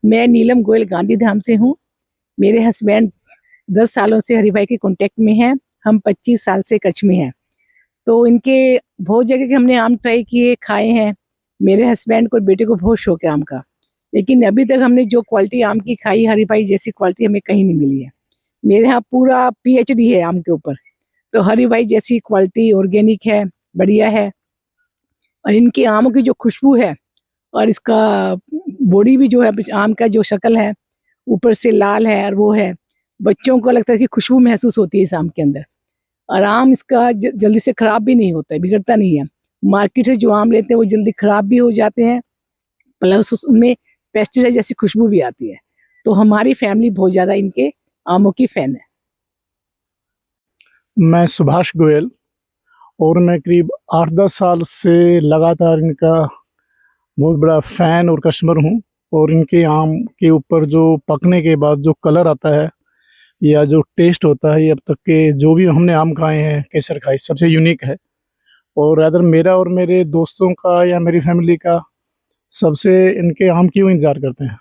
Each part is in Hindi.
मैं नीलम गोयल गांधीधाम से हूँ। मेरे हस्बैंड 10 सालों से हरि भाई के कांटेक्ट में हैं। हम 25 साल से कच्छ में हैं। तो इनके बहुत जगह के हमने आम ट्राई किए, खाए हैं। मेरे हस्बैंड को, बेटे को बहुत शौक है आम का, लेकिन अभी तक हमने जो क्वालिटी आम की खाई, हरि भाई जैसी क्वालिटी हमें कहीं नहीं मिली है। मेरे यहाँ पूरा PhD है आम के ऊपर। तो हरि भाई जैसी क्वालिटी ऑर्गेनिक है, बढ़िया है। और इनके आमों की जो खुशबू है और इसका बॉडी भी जो है, आम का जो शक्ल है ऊपर से लाल है और वो है, बच्चों को लगता है कि खुशबू महसूस होती है इस आम के अंदर। और आम इसका जल्दी से खराब भी नहीं होता है, बिगड़ता नहीं है। मार्केट से जो आम लेते हैं वो जल्दी खराब भी हो जाते हैं, प्लस उसमें पेस्टिसाइड जैसी खुशबू भी आती है। तो हमारी फैमिली बहुत ज़्यादा इनके आमों की फैन है। मैं सुभाष गोयल और मैं करीब 8-10 साल से लगातार इनका बहुत बड़ा फ़ैन और कस्टमर हूँ। और इनके आम के ऊपर जो पकने के बाद जो कलर आता है या जो टेस्ट होता है, ये अब तक के जो भी हमने आम खाए हैं, केसर खाई, सबसे यूनिक है। और अगर मेरा और मेरे दोस्तों का या मेरी फैमिली का सबसे इनके आम की वो इंतज़ार करते हैं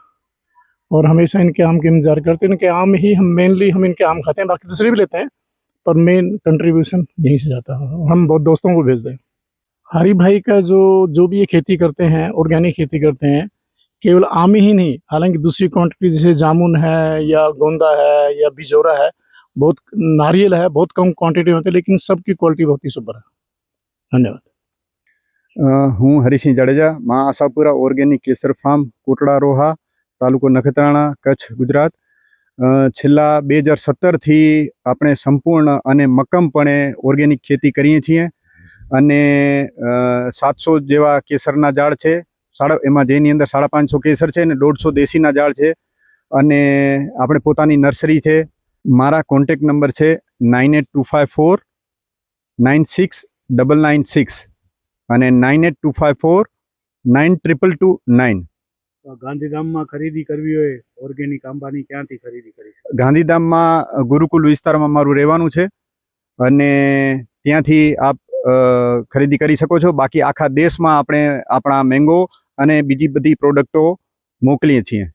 और हमेशा इनके आम की इंतज़ार करते हैं। इनके आम ही हम इनके आम खाते हैं, बाकी दूसरे भी लेते हैं, पर मेन कंट्रीब्यूशन यहीं से जाता है। हम बहुत दोस्तों को भेजते हैं। हरि भाई का जो भी ये खेती करते हैं, ऑर्गेनिक खेती करते हैं, केवल आम ही नहीं, हालांकि दूसरी क्वांटिटी जैसे जामुन है या गोंदा है या बिजोरा है, बहुत नारियल है, बहुत कम क्वांटिटी होती है, लेकिन सबकी क्वालिटी बहुत ही सुपर है। धन्यवाद। हूँ हरिसिंह जाडेजा, माँ आशापुरा ऑर्गेनिक केसर फार्म, कोटड़ा रोहा, तालुको नखत्राणा, कच्छ, गुजरात। છેલ્લા 2017થી આપણે સંપૂર્ણ અને મક્કમપણે ઓર્ગેનિક ખેતી કરીએ છીએ અને 700 જેવા કેસરના ઝાડ છે, એમાં જેની અંદર 550 કેસર છે અને 150 દેશીના ઝાડ છે અને આપણે પોતાની નર્સરી છે. મારા કોન્ટેક્ટ નંબર છે 9825496996 અને 9825492229. ગાંધીધામમાં ખરીદી કરવી હોય ઓર્ગેનિક આંબાની ક્યાંથી ખરીદી કરી? ગાંધીધામમાં ગુરુકુલ વિસ્તારમાં મારું રહેવાનું છે અને ત્યાંથી આપ ખરીદી કરી શકો છો. બાકી આખા દેશમાં આપણે આપણા મેંગો અને બીજી બધી પ્રોડક્ટો મોકલીએ છીએ.